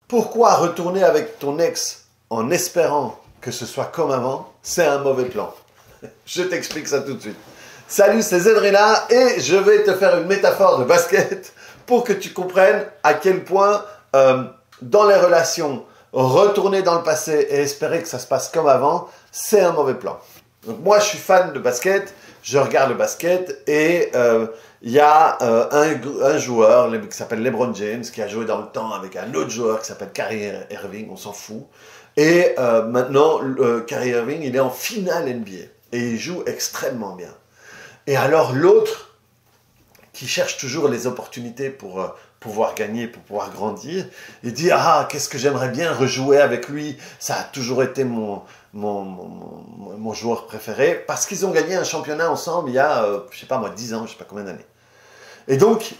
Pourquoi retourner avec ton ex en espérant que ce soit comme avant? C'est un mauvais plan. Je t'explique ça tout de suite. Salut, c'est Zedrina et je vais te faire une métaphore de basket pour que tu comprennes à quel point dans les relations, retourner dans le passé et espérer que ça se passe comme avant, c'est un mauvais plan. Donc moi, je suis fan de basket, je regarde le basket et il y a un joueur qui s'appelle LeBron James qui a joué dans le temps avec un autre joueur qui s'appelle Kyrie Irving, on s'en fout. Et maintenant, Kyrie Irving, il est en finale NBA et il joue extrêmement bien. Et alors l'autre, qui cherche toujours les opportunités pour pouvoir gagner, pour pouvoir grandir, il dit « Ah, qu'est-ce que j'aimerais bien rejouer avec lui, ça a toujours été mon joueur préféré, parce qu'ils ont gagné un championnat ensemble il y a, je sais pas moi, 10 ans, je sais pas combien d'années. » Et donc,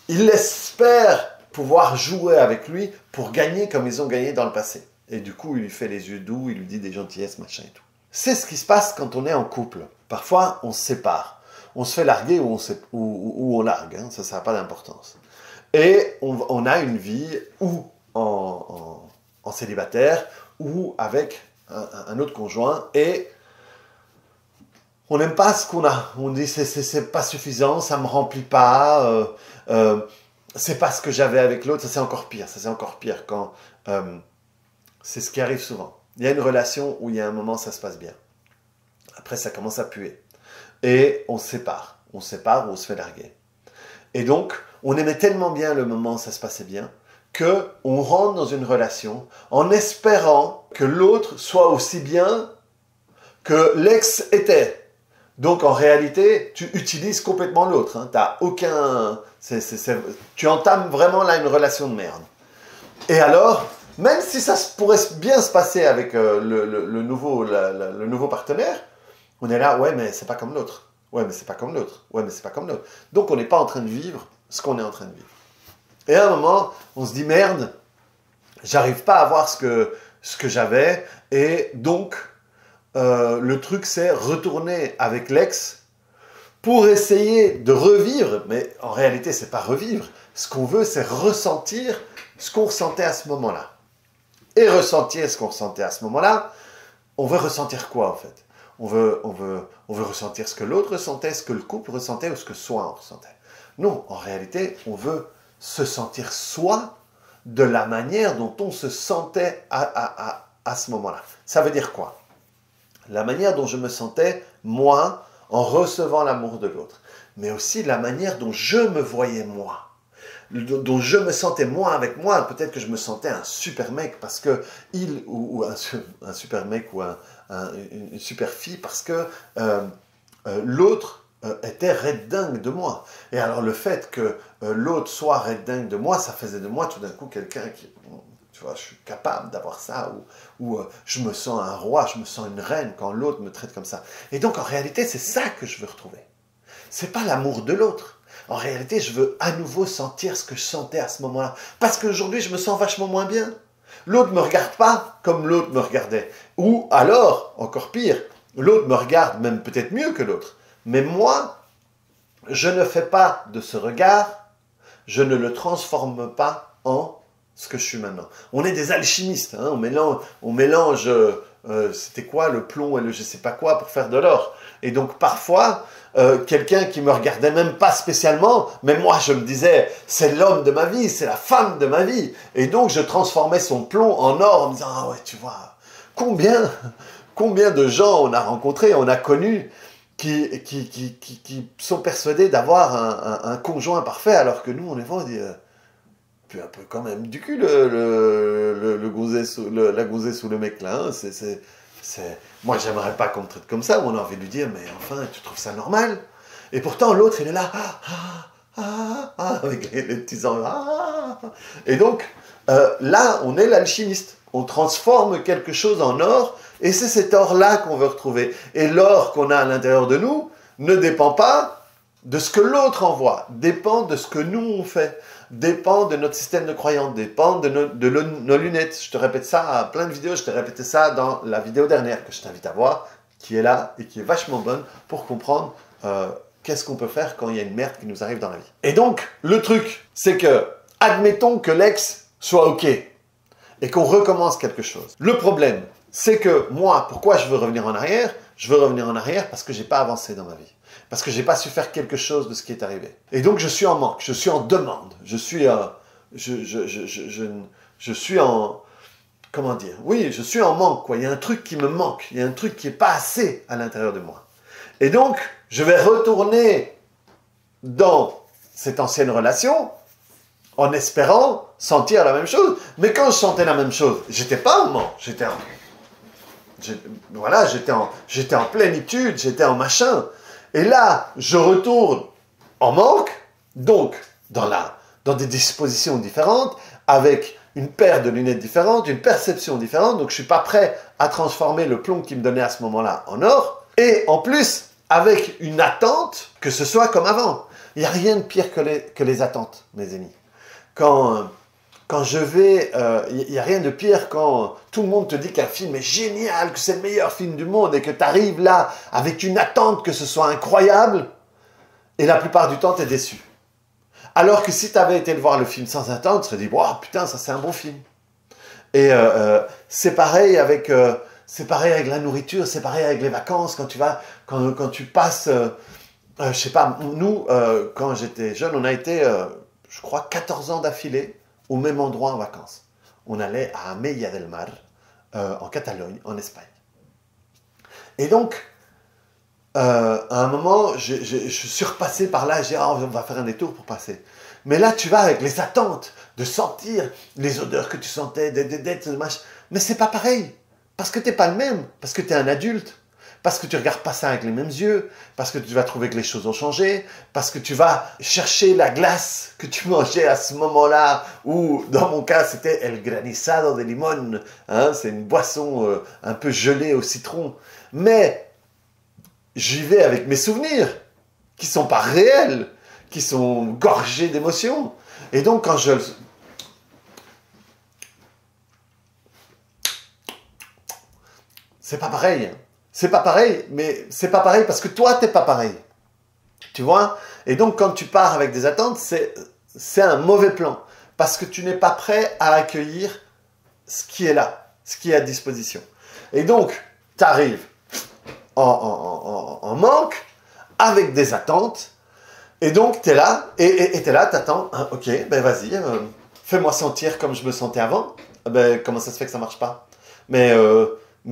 il espère pouvoir jouer avec lui pour gagner comme ils ont gagné dans le passé. Et du coup, il lui fait les yeux doux, il lui dit des gentillesses, machin et tout. C'est ce qui se passe quand on est en couple. Parfois, on se sépare. On se fait larguer ou on largue, hein, ça n'a pas d'importance. Et on a une vie ou en célibataire ou avec un autre conjoint et on n'aime pas ce qu'on a. On dit c'est pas suffisant, ça me remplit pas, c'est pas ce que j'avais avec l'autre, ça c'est encore pire. Ça c'est encore pire quand c'est ce qui arrive souvent. Il y a une relation où il y a un moment ça se passe bien. Après ça commence à puer. Et on se sépare. On se sépare ou on se fait larguer. Et donc, on aimait tellement bien le moment où ça se passait bien, qu'on rentre dans une relation en espérant que l'autre soit aussi bien que l'ex était. Donc, en réalité, tu utilises complètement l'autre. Hein. T'as aucun... tu entames vraiment là une relation de merde. Et alors, même si ça pourrait bien se passer avec le nouveau partenaire, on est là, ouais, mais c'est pas comme l'autre. Ouais, mais c'est pas comme l'autre. Ouais, mais c'est pas comme l'autre. Donc, on n'est pas en train de vivre ce qu'on est en train de vivre. Et à un moment, on se dit, merde, j'arrive pas à avoir ce que j'avais. Et donc, le truc, c'est retourner avec l'ex pour essayer de revivre. Mais en réalité, c'est pas revivre. Ce qu'on veut, c'est ressentir ce qu'on ressentait à ce moment-là. Et ressentir ce qu'on ressentait à ce moment-là, on veut ressentir quoi, en fait? On veut ressentir ce que l'autre ressentait, ce que le couple ressentait ou ce que soi on ressentait. Non, en réalité, on veut se sentir soi de la manière dont on se sentait à ce moment-là. Ça veut dire quoi? La manière dont je me sentais, moi, en recevant l'amour de l'autre. Mais aussi la manière dont je me voyais, moi. Dont je me sentais moi avec moi. Peut-être que je me sentais un super mec parce que ou un super mec ou une super fille parce que l'autre était red dingue de moi. Et alors le fait que l'autre soit red dingue de moi, ça faisait de moi tout d'un coup quelqu'un qui, tu vois, je suis capable d'avoir ça, ou je me sens un roi, je me sens une reine quand l'autre me traite comme ça. Et donc en réalité, c'est ça que je veux retrouver. C'est pas l'amour de l'autre. En réalité, je veux à nouveau sentir ce que je sentais à ce moment-là. Parce qu'aujourd'hui, je me sens vachement moins bien. L'autre ne me regarde pas comme l'autre me regardait. Ou alors, encore pire, l'autre me regarde même peut-être mieux que l'autre. Mais moi, je ne fais pas de ce regard, je ne le transforme pas en ce que je suis maintenant. On est des alchimistes, hein, on mélange c'était quoi, le plomb et le je sais pas quoi pour faire de l'or. Et donc parfois, quelqu'un qui me regardait même pas spécialement, mais moi je me disais, c'est l'homme de ma vie, c'est la femme de ma vie. Et donc je transformais son plomb en or en me disant, ah ouais, tu vois, combien de gens on a rencontrés, on a connus, qui sont persuadés d'avoir un conjoint parfait, alors que nous on les voit, on dit, puis un peu quand même du cul la gonzesse sous le mec là, hein. Moi j'aimerais pas qu'on me traite comme ça, on a envie de lui dire mais enfin tu trouves ça normal? Et pourtant l'autre il est là avec les petits et donc là on est l'alchimiste, on transforme quelque chose en or et c'est cet or là qu'on veut retrouver. Et l'or qu'on a à l'intérieur de nous ne dépend pas de ce que l'autre envoie, dépend de ce que nous on fait, dépend de notre système de croyance, dépend de nos lunettes. Je te répète ça à plein de vidéos, je t'ai répété ça dans la vidéo dernière que je t'invite à voir, qui est là et qui est vachement bonne pour comprendre qu'est-ce qu'on peut faire quand il y a une merde qui nous arrive dans la vie. Et donc, le truc, c'est que, admettons que l'ex soit OK. et qu'on recommence quelque chose. Le problème, c'est que moi, pourquoi je veux revenir en arrière? Je veux revenir en arrière parce que j'ai pas avancé dans ma vie. Parce que j'ai pas su faire quelque chose de ce qui est arrivé. Et donc je suis en manque, je suis en demande, je suis en... Comment dire? Oui, je suis en manque, quoi. Il y a un truc qui me manque, il y a un truc qui n'est pas assez à l'intérieur de moi. Et donc, je vais retourner dans cette ancienne relation en espérant sentir la même chose. Mais quand je sentais la même chose, j'étais pas en manque, j'étais en plénitude, j'étais en machin. Et là, je retourne en manque, donc dans des dispositions différentes, avec une paire de lunettes différentes, une perception différente, donc je ne suis pas prêt à transformer le plomb qui me donnait à ce moment-là en or, et en plus, avec une attente que ce soit comme avant. Il n'y a rien de pire que les attentes, mes amis. Quand je vais... il n'y a rien de pire quand tout le monde te dit qu'un film est génial, que c'est le meilleur film du monde, et que tu arrives là avec une attente que ce soit incroyable, et la plupart du temps, tu es déçu. Alors que si tu avais été le voir le film sans attente, tu serais dit « Wow, putain, ça c'est un bon film ». Et c'est pareil avec la nourriture, c'est pareil avec les vacances, quand tu passes... je sais pas, nous, quand j'étais jeune, on a été, je crois, 14 ans d'affilée au même endroit en vacances. On allait à Mella del Mar, en Catalogne, en Espagne. Et donc, à un moment, je suis repassé par là, j'ai dit, oh, on va faire un détour pour passer. Mais là, tu vas avec les attentes de sentir les odeurs que tu sentais, mais c'est pas pareil, parce que t'es pas le même, parce que tu es un adulte, parce que tu regardes pas ça avec les mêmes yeux, parce que tu vas trouver que les choses ont changé, parce que tu vas chercher la glace que tu mangeais à ce moment-là, ou dans mon cas, c'était el granizado de limón, hein, c'est une boisson un peu gelée au citron, mais j'y vais avec mes souvenirs, qui sont pas réels, qui sont gorgés d'émotions. Et donc, quand je... C'est pas pareil. C'est pas pareil, mais c'est pas pareil parce que toi, t'es pas pareil. Tu vois? Et donc, quand tu pars avec des attentes, c'est un mauvais plan. Parce que tu n'es pas prêt à accueillir ce qui est là, ce qui est à disposition. Et donc, tu arrives en manque, avec des attentes, et donc tu es là, et tu es là, tu attends, hein, ok, ben vas-y, fais-moi sentir comme je me sentais avant. Ben, comment ça se fait que ça marche pas? Mais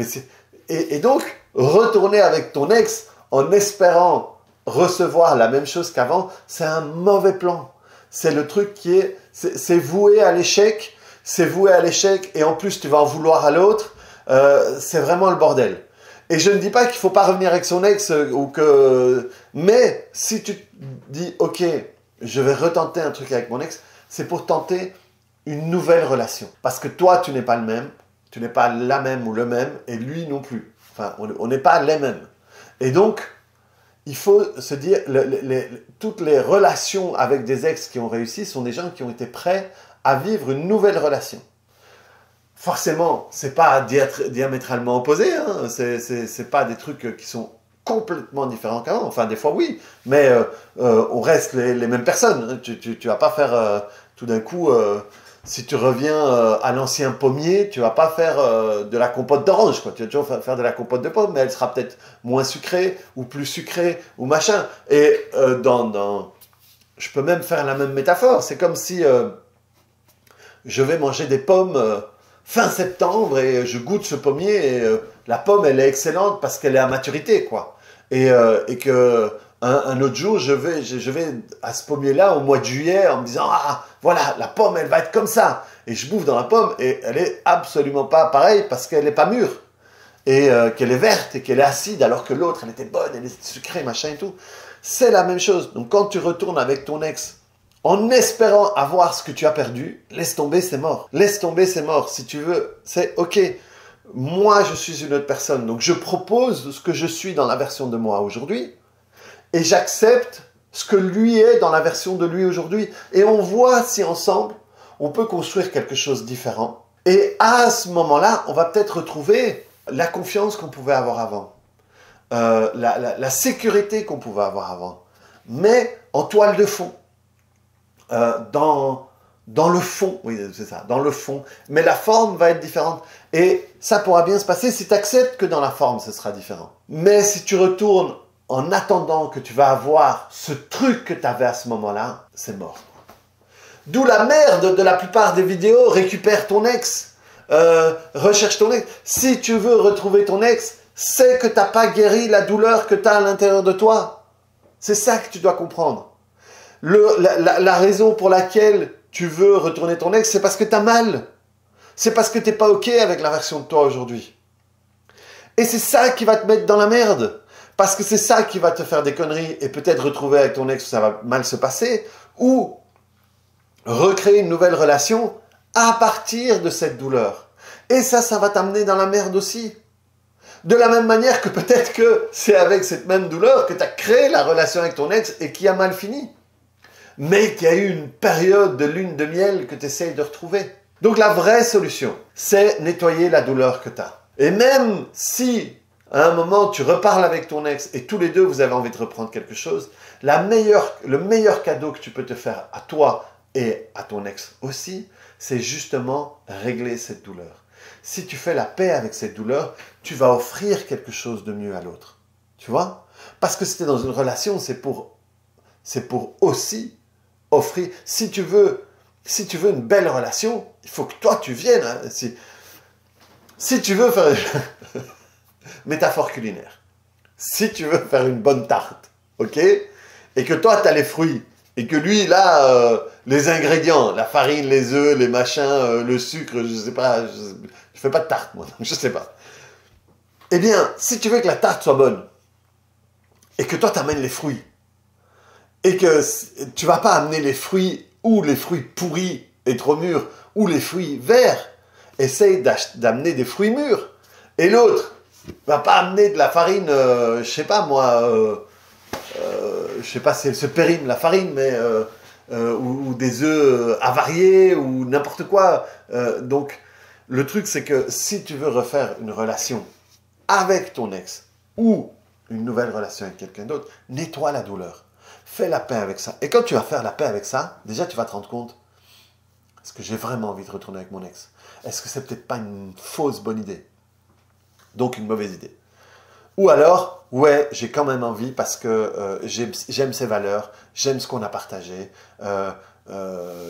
c'est... Et donc, retourner avec ton ex en espérant recevoir la même chose qu'avant, c'est un mauvais plan. C'est le truc qui est... C'est voué à l'échec, c'est voué à l'échec, et en plus tu vas en vouloir à l'autre, c'est vraiment le bordel. Et je ne dis pas qu'il ne faut pas revenir avec son ex, mais si tu te dis, ok, je vais retenter un truc avec mon ex, c'est pour tenter une nouvelle relation. Parce que toi, tu n'es pas le même, tu n'es pas la même ou le même, et lui non plus. Enfin, on n'est pas les mêmes. Et donc, il faut se dire, toutes les relations avec des ex qui ont réussi sont des gens qui ont été prêts à vivre une nouvelle relation. Forcément, c'est pas diamétralement opposé, hein. C'est pas des trucs qui sont complètement différents qu'avant. Enfin, des fois oui, mais on reste les mêmes personnes. Tu vas pas faire tout d'un coup, si tu reviens à l'ancien pommier, tu vas pas faire de la compote d'orange, quoi. Tu vas toujours faire de la compote de pomme, mais elle sera peut-être moins sucrée ou plus sucrée ou machin. Et je peux même faire la même métaphore. C'est comme si je vais manger des pommes fin septembre et je goûte ce pommier et la pomme elle est excellente parce qu'elle est à maturité, quoi. Et que un autre jour je vais à ce pommier là au mois de juillet en me disant ah voilà la pomme elle va être comme ça, et je bouffe dans la pomme et elle est absolument pas pareille parce qu'elle est pas mûre et qu'elle est verte et qu'elle est acide, alors que l'autre elle était bonne, elle était sucrée machin et tout. C'est la même chose. Donc quand tu retournes avec ton ex en espérant avoir ce que tu as perdu, laisse tomber, c'est mort. Laisse tomber, c'est mort. Si tu veux, c'est ok. Moi, je suis une autre personne. Donc, je propose ce que je suis dans la version de moi aujourd'hui. Et j'accepte ce que lui est dans la version de lui aujourd'hui. Et on voit si ensemble, on peut construire quelque chose de différent. Et à ce moment-là, on va peut-être retrouver la confiance qu'on pouvait avoir avant. La sécurité qu'on pouvait avoir avant. Mais en toile de fond. Dans dans le fond, oui, c'est ça, dans le fond, mais la forme va être différente. Et ça pourra bien se passer si tu acceptes que dans la forme, ce sera différent. Mais si tu retournes en attendant que tu vas avoir ce truc que tu avais à ce moment-là, c'est mort. D'où la merde de la plupart des vidéos, récupère ton ex, recherche ton ex. Si tu veux retrouver ton ex, c'est que tu n'as pas guéri la douleur que tu as à l'intérieur de toi. C'est ça que tu dois comprendre. La raison pour laquelle tu veux retourner ton ex, c'est parce que tu as mal. C'est parce que tu n'es pas OK avec la version de toi aujourd'hui. Et c'est ça qui va te mettre dans la merde. Parce que c'est ça qui va te faire des conneries et peut-être retrouver avec ton ex où ça va mal se passer, ou recréer une nouvelle relation à partir de cette douleur. Et ça va t'amener dans la merde aussi. De la même manière que peut-être que c'est avec cette même douleur que tu as créé la relation avec ton ex et qui a mal fini. Mais qu'il y a eu une période de lune de miel que tu essayes de retrouver. Donc la vraie solution, c'est nettoyer la douleur que tu as. Et même si, à un moment, tu reparles avec ton ex et tous les deux, vous avez envie de reprendre quelque chose, le meilleur cadeau que tu peux te faire à toi et à ton ex aussi, c'est justement régler cette douleur. Si tu fais la paix avec cette douleur, tu vas offrir quelque chose de mieux à l'autre. Tu vois? Parce que si tu es dans une relation, c'est pour aussi offrir. Si tu veux une belle relation, il faut que toi tu viennes. Hein. Si tu veux faire métaphore culinaire, si tu veux faire une bonne tarte, ok, et que toi tu as les fruits et que lui il a les ingrédients, la farine, les œufs, les machins, le sucre, je sais pas, je fais pas de tarte moi, donc je sais pas. Eh bien, si tu veux que la tarte soit bonne et que toi t'amènes les fruits et que tu vas pas amener les fruits ou les fruits pourris et trop mûrs ou les fruits verts, essaye d'amener des fruits mûrs. Et l'autre va pas amener de la farine, je sais pas moi, je sais pas si elle se périme la farine, mais ou des œufs avariés ou n'importe quoi. Donc le truc c'est que si tu veux refaire une relation avec ton ex ou une nouvelle relation avec quelqu'un d'autre, nettoie la douleur. Fais la paix avec ça. Et quand tu vas faire la paix avec ça, déjà tu vas te rendre compte, est-ce que j'ai vraiment envie de retourner avec mon ex? Est-ce que c'est peut-être pas une fausse bonne idée? Donc une mauvaise idée. Ou alors, ouais, j'ai quand même envie parce que j'aime ses valeurs, j'aime ce qu'on a partagé,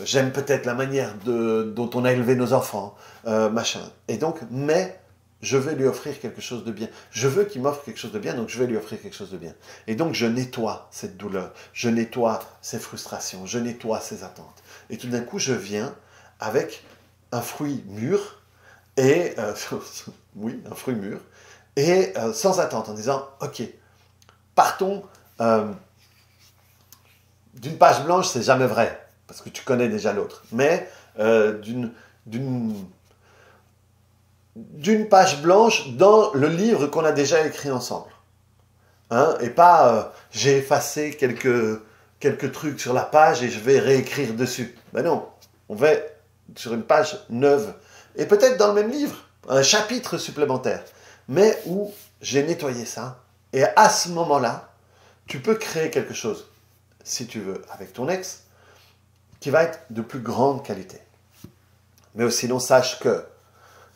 j'aime peut-être la manière dont on a élevé nos enfants, machin. Et donc, mais je vais lui offrir quelque chose de bien. Je veux qu'il m'offre quelque chose de bien, donc je vais lui offrir quelque chose de bien. Et donc, je nettoie cette douleur, je nettoie ses frustrations, je nettoie ses attentes. Et tout d'un coup, je viens avec un fruit mûr, et oui, un fruit mûr, et sans attente, en disant, ok, partons d'une page blanche, c'est jamais vrai, parce que tu connais déjà l'autre, mais d'une page blanche dans le livre qu'on a déjà écrit ensemble. Hein, et pas, j'ai effacé quelques trucs sur la page et je vais réécrire dessus. Ben non, on va sur une page neuve, et peut-être dans le même livre, un chapitre supplémentaire, mais où j'ai nettoyé ça, et à ce moment-là, tu peux créer quelque chose, si tu veux, avec ton ex, qui va être de plus grande qualité. Mais sinon, sache que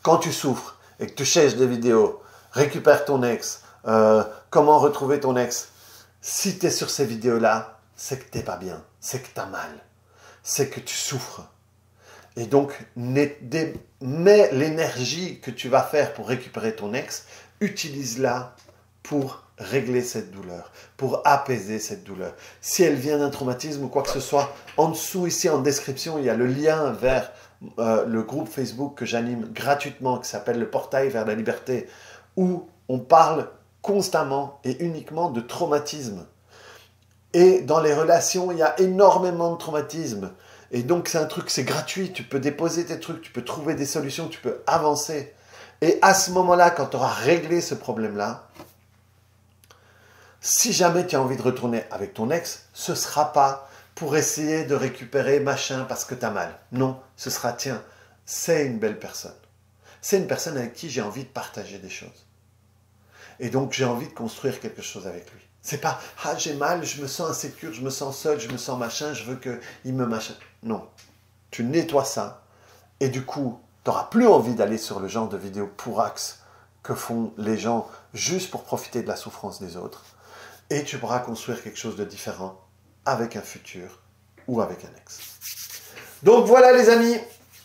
quand tu souffres et que tu cherches des vidéos, récupère ton ex, comment retrouver ton ex, si tu es sur ces vidéos-là, c'est que tu n'es pas bien, c'est que tu as mal, c'est que tu souffres. Et donc, mets l'énergie que tu vas faire pour récupérer ton ex, utilise-la pour régler cette douleur, pour apaiser cette douleur. Si elle vient d'un traumatisme ou quoi que ce soit, en dessous, ici en description, il y a le lien vers le groupe Facebook que j'anime gratuitement, qui s'appelle le Portail vers la liberté, où on parle constamment et uniquement de traumatisme. Et dans les relations, il y a énormément de traumatisme. Et donc, c'est un truc, c'est gratuit. Tu peux déposer tes trucs, tu peux trouver des solutions, tu peux avancer. Et à ce moment-là, quand tu auras réglé ce problème-là, si jamais tu as envie de retourner avec ton ex, ce ne sera pas pour essayer de récupérer machin parce que tu as mal. Non, ce sera, tiens, c'est une belle personne. C'est une personne avec qui j'ai envie de partager des choses. Et donc, j'ai envie de construire quelque chose avec lui. C'est pas, ah, j'ai mal, je me sens insécure, je me sens seul, je me sens machin, je veux qu'il me machin. Non. tu nettoies ça, et du coup, tu n'auras plus envie d'aller sur le genre de vidéos pourrax que font les gens juste pour profiter de la souffrance des autres. Et tu pourras construire quelque chose de différent avec un futur ou avec un ex. Donc voilà les amis,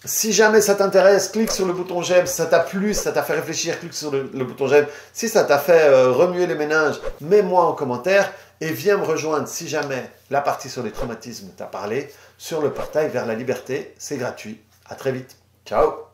si jamais ça t'intéresse, clique sur le bouton j'aime. Si ça t'a plu, si ça t'a fait réfléchir, clique sur le bouton j'aime. Si ça t'a fait remuer les méninges, mets-moi en commentaire et viens me rejoindre si jamais la partie sur les traumatismes t'a parlé sur le portail vers la liberté. C'est gratuit. À très vite. Ciao.